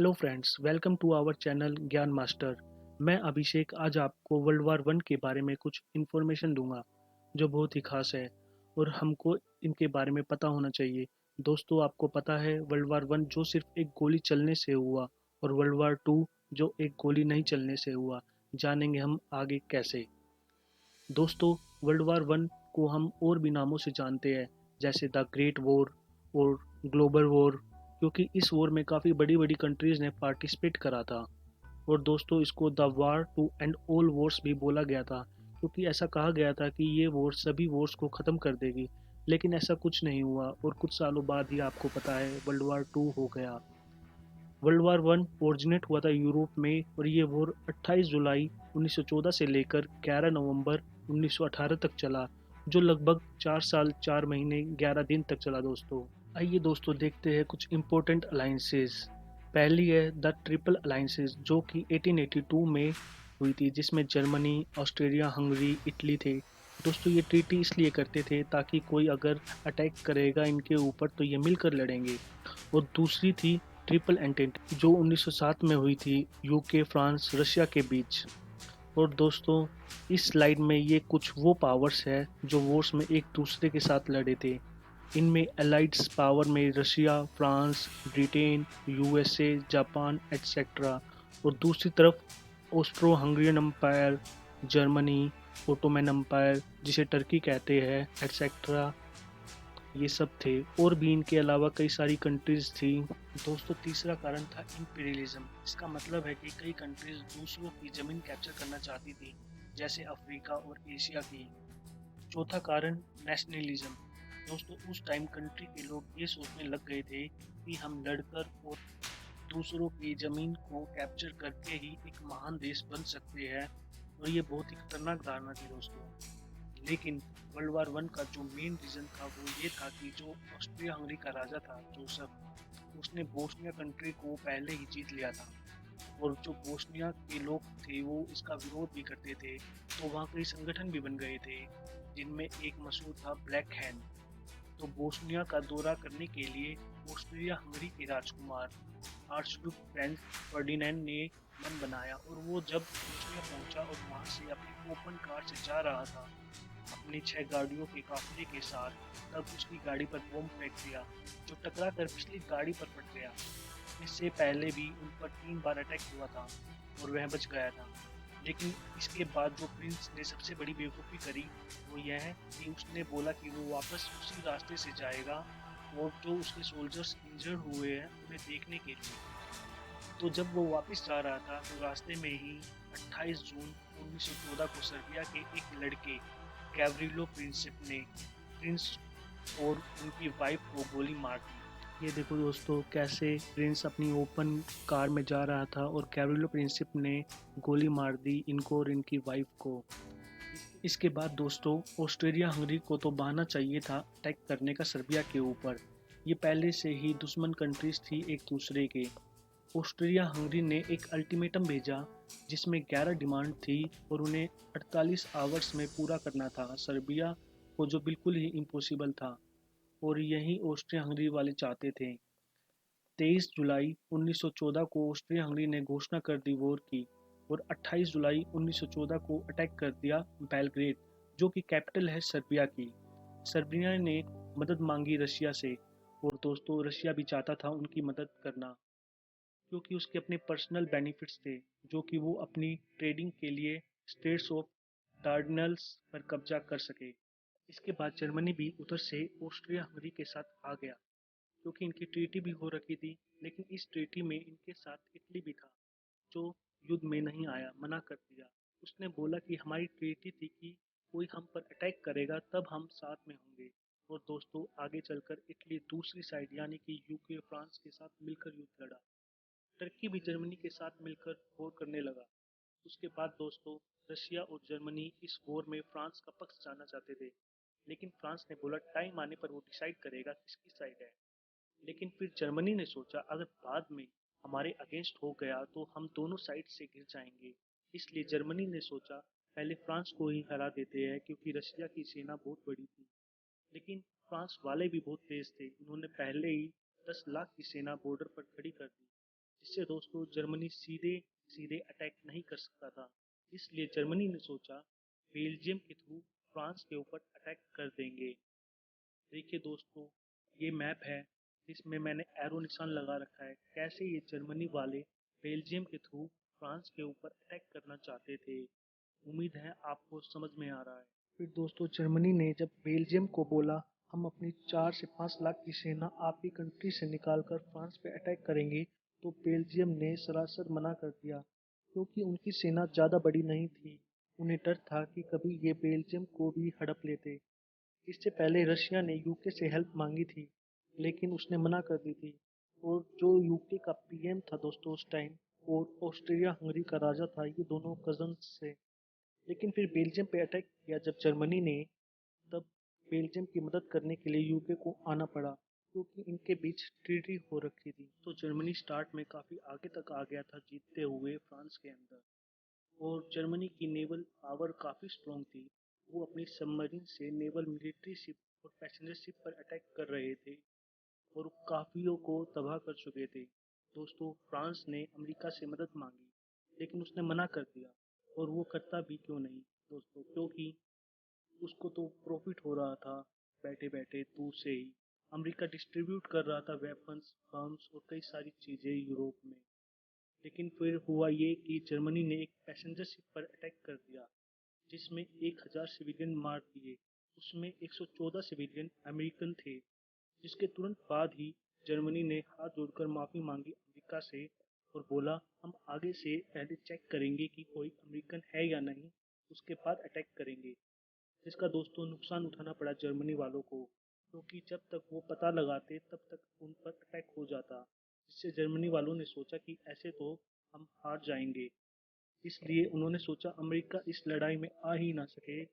Hello friends, welcome to our channel Gyan master. मैं अभिषेक आज आपको वर्ल्ड वार वन के बारे में कुछ इन्फॉर्मेशन दूंगा जो बहुत ही खास है और हमको इनके बारे में पता होना चाहिए। दोस्तों, आपको पता है वर्ल्ड वार वन जो सिर्फ एक गोली चलने से हुआ और वर्ल्ड वार टू जो एक गोली नहीं चलने से हुआ। जानेंगे हम आगे कैसे। दोस्तों, वर्ल्ड वार वन को हम और भी नामों से जानते हैं, जैसे द ग्रेट वॉर और ग्लोबल वॉर, क्योंकि इस वॉर में काफ़ी बड़ी बड़ी कंट्रीज़ ने पार्टिसिपेट करा था। और दोस्तों, इसको the war to end all wars भी बोला गया था, क्योंकि ऐसा कहा गया था कि ये वॉर सभी वॉर्स को ख़त्म कर देगी। लेकिन ऐसा कुछ नहीं हुआ और कुछ सालों बाद ही आपको पता है वर्ल्ड वार टू हो गया। वर्ल्ड वार वन ओरिजिनेट हुआ था यूरोप में और ये वॉर 28 जुलाई 1914 से लेकर 11 नवंबर 1918 तक चला, जो लगभग 4 साल 4 महीने 11 दिन तक चला दोस्तों। आइए दोस्तों, देखते हैं कुछ इम्पोर्टेंट अलाइंसेस। पहली है द ट्रिपल अलाइंसेस, जो कि 1882 में हुई थी, जिसमें जर्मनी, ऑस्ट्रेलिया, हंगरी, इटली थे। दोस्तों, ये ट्रीटी इसलिए करते थे ताकि कोई अगर अटैक करेगा इनके ऊपर तो ये मिलकर लड़ेंगे। और दूसरी थी ट्रिपल एंटेंट, जो 1907 में हुई थी यूके, फ्रांस, रशिया के बीच। और दोस्तों, इस स्लाइड में ये कुछ वो पावर्स है जो वॉर्स में एक दूसरे के साथ लड़े थे। इनमें एलाइड्स पावर में Russia, France, Britain, USA, Japan etcetera. और दूसरी तरफ Austro Hungarian Empire, Germany, Ottoman Empire जिसे टर्की कहते हैं एटसेट्रा, ये सब थे। और भी इनके अलावा कई सारी कंट्रीज थी। दोस्तों, तीसरा कारण था इंपीरियलिज्म। इसका मतलब है कि कई कंट्रीज दूसरों की जमीन कैप्चर करना चाहती थी, जैसे अफ्रीका और एशिया की। चौथा कारण नेशनलिज्म। दोस्तों, उस टाइम कंट्री के लोग ये सोचने लग गए थे कि हम लड़कर और दूसरों की ज़मीन को कैप्चर करके ही एक महान देश बन सकते हैं। और ये बहुत ही खतरनाक धारणा थी दोस्तों। लेकिन वर्ल्ड वार वन का जो मेन रीज़न था वो ये था कि जो ऑस्ट्रिया हंगरी का राजा था जोसेफ, उसने बोस्निया कंट्री को पहले ही जीत लिया था। और जो बोस्निया के लोग थे वो इसका विरोध भी करते थे, तो वहाँ कई संगठन भी बन गए थे, जिनमें एक मशहूर था ब्लैक हैंड। तो बोस्निया का दौरा करने के लिए ऑस्ट्रिया हंगरी के राजकुमार आर्चड्यूक फ्रेंच फर्डिनेंड ने मन बनाया, और वो जब बोस्निया पहुंचा और वहां से अपनी ओपन कार से जा रहा था अपनी 6 गाड़ियों के काफिले के साथ, तब उसकी गाड़ी पर बम फेंक दिया, जो टकरा कर पिछली गाड़ी पर फट गया। इससे पहले भी उन पर 3 बार अटैक हुआ था और वह बच गया था। लेकिन इसके बाद जो प्रिंस ने सबसे बड़ी बेवकूफ़ी करी वो यह है कि उसने बोला कि वो वापस उसी रास्ते से जाएगा और जो उसके सोल्जर्स इंजर्ड हुए हैं उन्हें देखने के लिए। तो जब वो वापस जा रहा था तो रास्ते में ही 28 जून 1914 को सर्बिया के एक लड़के गैव्रिलो प्रिंसिप ने प्रिंस और उनकी वाइफ को गोली मार दी। ये देखो दोस्तों, कैसे प्रिंस अपनी ओपन कार में जा रहा था और गैव्रिलो प्रिंसिप ने गोली मार दी इनको और इनकी वाइफ को। इसके बाद दोस्तों, ऑस्ट्रेलिया हंगरी को तो बहाना चाहिए था अटैक करने का सर्बिया के ऊपर। ये पहले से ही दुश्मन कंट्रीज थी एक दूसरे के। ऑस्ट्रिया हंगरी ने एक अल्टीमेटम भेजा जिसमें 11 डिमांड थी और उन्हें 48 आवर्स में पूरा करना था सर्बिया को, जो बिल्कुल ही इम्पॉसिबल था। और यही ऑस्ट्रिया हंगरी वाले चाहते थे। 23 जुलाई 1914 को ऑस्ट्रिया हंगरी ने घोषणा कर दी वॉर की और 28 जुलाई 1914 को अटैक कर दिया बेलग्रेड, जो कि कैपिटल है सर्बिया की। सर्बिया ने मदद मांगी रशिया से, और दोस्तों रशिया भी चाहता था उनकी मदद करना, क्योंकि उसके अपने पर्सनल बेनिफिट्स थे, जो कि वो अपनी ट्रेडिंग के लिए स्टेट्स ऑफ डार्डनल्स पर कब्जा कर सके। इसके बाद जर्मनी भी उधर से ऑस्ट्रिया हंगरी के साथ आ गया, क्योंकि इनकी ट्रीटी भी हो रखी थी। लेकिन इस ट्रीटी में इनके साथ इटली भी था, जो युद्ध में नहीं आया, मना कर दिया। उसने बोला कि हमारी ट्रीटी थी कि कोई हम पर अटैक करेगा तब हम साथ में होंगे। और दोस्तों, आगे चलकर इटली दूसरी साइड यानी कि यूके, फ्रांस के साथ मिलकर युद्ध लड़ा। टर्की भी जर्मनी के साथ मिलकर वॉर करने लगा। उसके बाद दोस्तों, रशिया और जर्मनी इस वॉर में फ्रांस का पक्ष जाना चाहते थे, लेकिन फ्रांस ने बोला टाइम आने पर वो डिसाइड करेगा किसकी साइड है। लेकिन फिर जर्मनी ने सोचा अगर बाद में हमारे अगेंस्ट हो गया तो हम दोनों साइड से गिर जाएंगे। इसलिए जर्मनी ने सोचा पहले फ्रांस को ही हरा देते हैं, क्योंकि रशिया की सेना बहुत बड़ी थी। लेकिन फ्रांस वाले भी बहुत तेज थे, उन्होंने पहले ही 10 लाख की सेना बॉर्डर पर खड़ी कर दी, जिससे दोस्तों जर्मनी सीधे सीधे अटैक नहीं कर सकता था। इसलिए जर्मनी ने सोचा बेल्जियम के थ्रू फ्रांस के ऊपर अटैक कर देंगे। देखिए दोस्तों, ये मैप है जिसमें मैंने एरो निशान लगा रखा है, कैसे ये जर्मनी वाले बेल्जियम के थ्रू फ्रांस के ऊपर अटैक करना चाहते थे। उम्मीद है आपको समझ में आ रहा है। फिर दोस्तों जर्मनी ने जब बेल्जियम को बोला हम अपनी 4 से 5 लाख की सेना आपकी कंट्री से निकालकर फ्रांस पे अटैक करेंगे, तो बेल्जियम ने सरासर मना कर दिया, क्योंकि उनकी सेना ज़्यादा बड़ी नहीं थी। उन्हें डर था कि कभी ये बेल्जियम को भी हड़प लेते। इससे पहले रशिया ने यूके से हेल्प मांगी थी, लेकिन उसने मना कर दी थी। और जो यूके का पीएम था दोस्तों उस टाइम, और ऑस्ट्रिया हंगरी का राजा था, ये दोनों कजन्स थे। लेकिन फिर बेल्जियम पे अटैक किया जब जर्मनी ने, तब बेल्जियम की मदद करने के लिए यूके को आना पड़ा, क्योंकि इनके बीच ट्रीटी हो रखी थी। तो जर्मनी स्टार्ट में काफ़ी आगे तक आ गया था जीतते हुए फ्रांस के अंदर। और जर्मनी की नेवल पावर काफ़ी स्ट्रॉन्ग थी। वो अपनी सबमरीन से नेवल मिलिट्री शिप और पैसेंजर शिप पर अटैक कर रहे थे और काफियों को तबाह कर चुके थे। दोस्तों फ्रांस ने अमेरिका से मदद मांगी, लेकिन उसने मना कर दिया। और वो करता भी क्यों नहीं दोस्तों, क्योंकि उसको तो प्रॉफिट हो रहा था बैठे बैठे दूर से ही। अमेरिका डिस्ट्रीब्यूट कर रहा था वेपन्स, आर्म्स और कई सारी चीज़ें यूरोप में। लेकिन फिर हुआ ये कि जर्मनी ने एक पैसेंजर शिप पर अटैक कर दिया, जिसमें 1000 सिविलियन मार दिए। उसमें 114 सिविलियन अमेरिकन थे। जिसके तुरंत बाद ही जर्मनी ने हाथ जोड़कर माफ़ी मांगी अमेरिका से और बोला हम आगे से पहले चेक करेंगे कि कोई अमेरिकन है या नहीं, उसके बाद अटैक करेंगे। जिसका दोस्तों नुकसान उठाना पड़ा जर्मनी वालों को, क्योंकि जब तक वो पता लगाते तब तक उन पर अटैक हो जाता। जिससे जर्मनी वालों ने सोचा कि ऐसे तो हम हार जाएंगे। इसलिए उन्होंने सोचा अमेरिका इस लड़ाई में आ ही ना सके,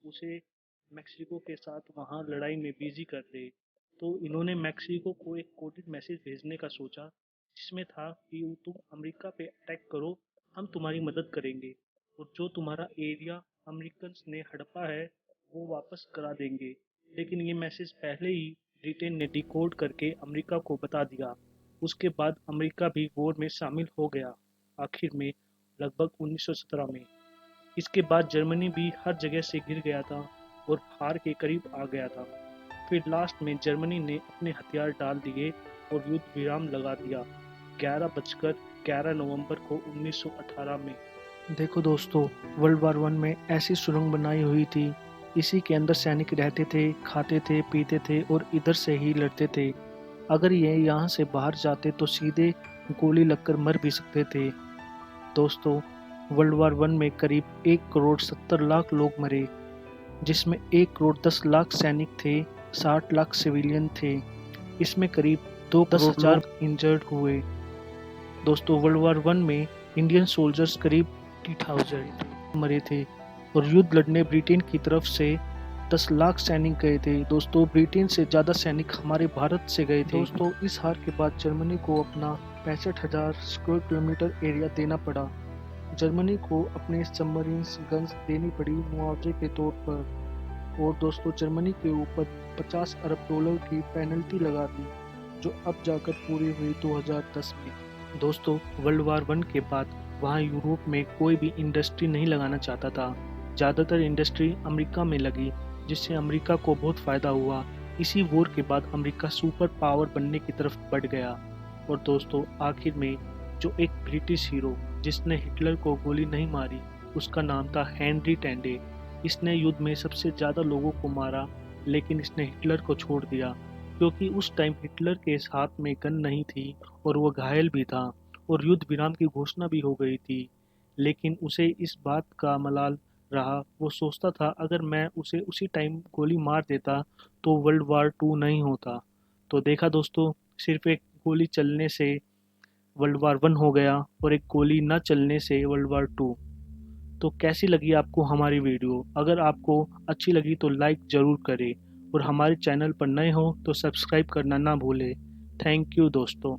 उसे मैक्सिको के साथ वहाँ लड़ाई में बिजी कर दे। तो इन्होंने मैक्सिको को एक कोडेड मैसेज भेजने का सोचा, जिसमें था कि तुम अमेरिका पे अटैक करो, हम तुम्हारी मदद करेंगे और जो तुम्हारा एरिया अमेरिकन ने हड़पा है वो वापस करा देंगे। लेकिन ये मैसेज पहले ही ब्रिटेन ने डिकोड करके अमेरिका को बता दिया। उसके बाद अमेरिका भी वॉर में शामिल हो गया आखिर में, लगभग 1917 में। इसके बाद जर्मनी भी हर जगह से गिर गया था और हार के करीब आ गया था। फिर लास्ट में जर्मनी ने अपने हथियार डाल दिए और युद्ध विराम लगा दिया 11 नवंबर को 1918 में। देखो दोस्तों, वर्ल्ड वार वन में ऐसी सुरंग बनाई हुई थी, इसी के अंदर सैनिक रहते थे, खाते थे, पीते थे और इधर से ही लड़ते थे। अगर ये यहाँ से बाहर जाते तो सीधे गोली लगकर मर भी सकते थे। दोस्तों वर्ल्ड वार वन में करीब 1 करोड़ 70 लाख लोग मरे, जिसमें 1 करोड़ 10 लाख सैनिक थे, 60 लाख सिविलियन थे। इसमें करीब 2 करोड़ लोग इंजर्ड हुए। दोस्तों वर्ल्ड वार वन में इंडियन सोल्जर्स करीब 80,000 मरे थे और युद्ध लड़ने ब्रिटेन की तरफ से 10 लाख सैनिक गए थे। दोस्तों ब्रिटेन से ज़्यादा सैनिक हमारे भारत से गए थे। दोस्तों इस हार के बाद जर्मनी को अपना 65,000 स्क्वायर किलोमीटर एरिया देना पड़ा। जर्मनी को अपने सबमरीन्स गन्स देनी पड़ी मुआवजे के तौर पर। और दोस्तों जर्मनी के ऊपर 50 अरब डॉलर की पेनल्टी लगा दी, जो अब जाकर पूरी हुई 2010 में। दोस्तों वर्ल्ड वार वन के बाद वहाँ यूरोप में कोई भी इंडस्ट्री नहीं लगाना चाहता था। ज़्यादातर इंडस्ट्री अमेरिका में लगी, जिससे अमेरिका को बहुत फ़ायदा हुआ। इसी वॉर के बाद अमेरिका सुपर पावर बनने की तरफ बढ़ गया। और दोस्तों आखिर में जो एक ब्रिटिश हीरो जिसने हिटलर को गोली नहीं मारी, उसका नाम था हेनरी टेंडे। इसने युद्ध में सबसे ज़्यादा लोगों को मारा, लेकिन इसने हिटलर को छोड़ दिया, क्योंकि उस टाइम हिटलर के हाथ में गन नहीं थी और वो घायल भी था और युद्ध विराम की घोषणा भी हो गई थी। लेकिन उसे इस बात का मलाल रहा, वो सोचता था अगर मैं उसे उसी टाइम गोली मार देता तो वर्ल्ड वार टू नहीं होता। तो देखा दोस्तों, सिर्फ एक गोली चलने से वर्ल्ड वार वन हो गया और एक गोली न चलने से वर्ल्ड वार टू। तो कैसी लगी आपको हमारी वीडियो? अगर आपको अच्छी लगी तो लाइक ज़रूर करें और हमारे चैनल पर नए हो तो सब्सक्राइब करना ना भूलें। थैंक यू दोस्तों।